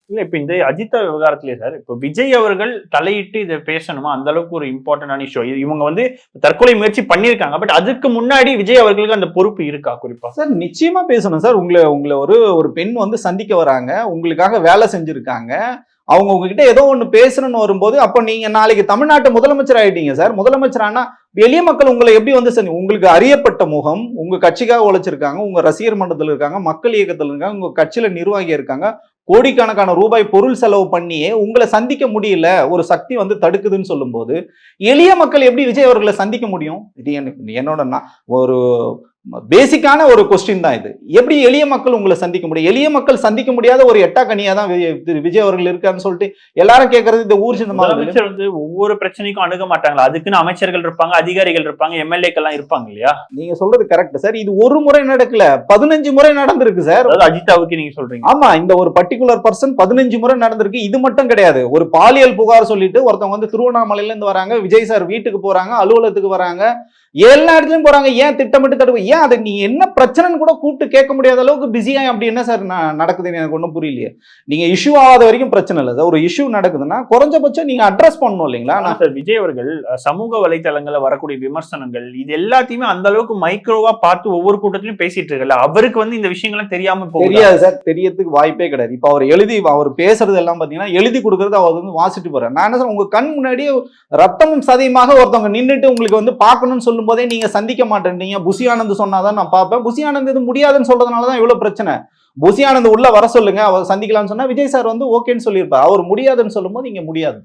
இல்ல இப்ப இந்த அஜித்தா விவகாரத்திலே சார், இப்ப விஜய் அவர்கள் தலையிட்டு இத பேசணுமா? அந்த அளவுக்கு ஒரு இம்பார்ட்டன்டான இஷ்யூ. இவங்க வந்து தற்கொலை முயற்சி பண்ணியிருக்காங்க. பட் அதுக்கு முன்னாடி விஜய் அவர்களுக்கு அந்த பொறுப்பு இருக்கா குறிப்பா? சார் நிச்சயமா பேசணும் சார். உங்கள உங்கள ஒரு ஒரு பெண் வந்து சந்திக்க வராங்க. உங்களுக்காக வேலை செஞ்சிருக்காங்க. அவங்க உங்ககிட்ட ஏதோ ஒண்ணு பேசணும்னு வரும்போது, அப்ப நீங்க நாளைக்கு தமிழ்நாட்டு முதலமைச்சர் ஆயிட்டீங்க சார். முதலமைச்சர் ஆனா எளிய மக்கள் உங்களை எப்படி வந்து உங்களுக்கு அறியப்பட்ட முகம், உங்க கட்சிக்காக உழைச்சிருக்காங்க, உங்க ரசிகர் மன்றத்தில் இருக்காங்க, மக்கள் இயக்கத்தில் இருக்காங்க, உங்க கட்சியில நிர்வாகி இருக்காங்க. கோடிக்கணக்கான ரூபாய் பொருள் செலவு பண்ணியே உங்களை சந்திக்க முடியல, ஒரு சக்தி வந்து தடுக்குதுன்னு சொல்லும்போது, எளிய மக்கள் எப்படி விஜய் அவர்களை சந்திக்க முடியும்? இது என்னோட ஒரு பேசிக்கான ஒரு கொஸ்டின் தான் இது. எப்படி எளிய மக்கள் உங்களை சந்திக்க முடியும்? எளிய மக்கள் சந்திக்க முடியாத ஒரு எட்டா கனியா தான் விஜய் அவர்கள் இருக்காருன்னு சொல்லிட்டு எல்லாரும் கேட்கறது இந்த ஊர் சின்னமா. அமைச்சர் வந்து ஒவ்வொரு பிரச்சனைக்கும் அணுக மாட்டாங்களா? அதுக்குன்னு அமைச்சர்கள் இருப்பாங்க, அதிகாரிகள் இருப்பாங்க, எம்எல்ஏக்கள் எல்லாம் இருப்பாங்க இல்லையா? நீங்க சொல்றது கரெக்ட் சார். இது ஒரு முறை நடக்கல, 15 முறை நடந்திருக்கு சார். அஜிதாவுக்கு நீங்க சொல்றீங்க. ஆமா, இந்த ஒரு பர்டிகுலர் பர்சன் 15 முறை நடந்திருக்கு. இது மட்டும் கிடையாது. ஒரு பாலியல் புகார் சொல்லிட்டு ஒருத்தவங்க வந்து திருவண்ணாமலையில இருந்து வராங்க, விஜய் சார் வீட்டுக்கு போறாங்க, அலுவலகத்துக்கு வராங்க, எல்லா இடத்துலயும் போறாங்க. ஏன் திட்டமிட்டு தடுப்பு? ஏன் அது நீ என்ன பிரச்சனைன்னு கூட கூப்பிட்டு கேட்க முடியாத அளவுக்கு பிஸியா அப்படி என்ன சார் நடக்குதுன்னு எனக்கு ஒன்றும் புரியலையே. நீங்க இஷ்யூ ஆகாத வரைக்கும் பிரச்சனை இல்லை சார். ஒரு இஷ்யூ நடக்குதுன்னா குறைஞ்சபட்சம் நீங்க அட்ரஸ் பண்ணணும் இல்லைங்களா? சார் விஜய் அவர்கள் சமூக வலைதளங்கள்ல வரக்கூடிய விமர்சனங்கள் இது எல்லாத்தையுமே அந்த அளவுக்கு மைக்ரோவா பார்த்து ஒவ்வொரு கூட்டத்திலும் பேசிட்டு இருக்கல. அவருக்கு வந்து இந்த விஷயங்கள்லாம் தெரியாம தெரியாது சார். தெரியறதுக்கு வாய்ப்பே கிடையாது. இப்ப அவர் பேசுறது எல்லாம் பாத்தீங்கன்னா எழுதி கொடுக்கறது அவர் வந்து வாசிட்டு போறாரு. நான் என்ன சார், உங்க கண் முன்னாடியே ரத்தமும் சதையுமாக ஒருத்தவங்க நின்றுட்டு உங்களுக்கு வந்து பார்க்கணும்னு சொல்லும் போதே நீங்க சந்திக்க மாட்டேன்றீங்க. புசி ஆனந்த் சொன்னாதான் நான் பார்ப்பேன். புசி ஆனந்த் இது முடியாதுன்னு சொல்றதுனாலதான் இவ்வளவு பிரச்சனை. புசி ஆனந்த் உள்ள வர சொல்லுங்க, அவர் சந்திக்கலாம்னு சொன்னா விஜய் சார் வந்து ஓகேன்னு சொல்லியிருப்பார். அவர் முடியாதுன்னு சொல்லும் போது இங்க முடியாது.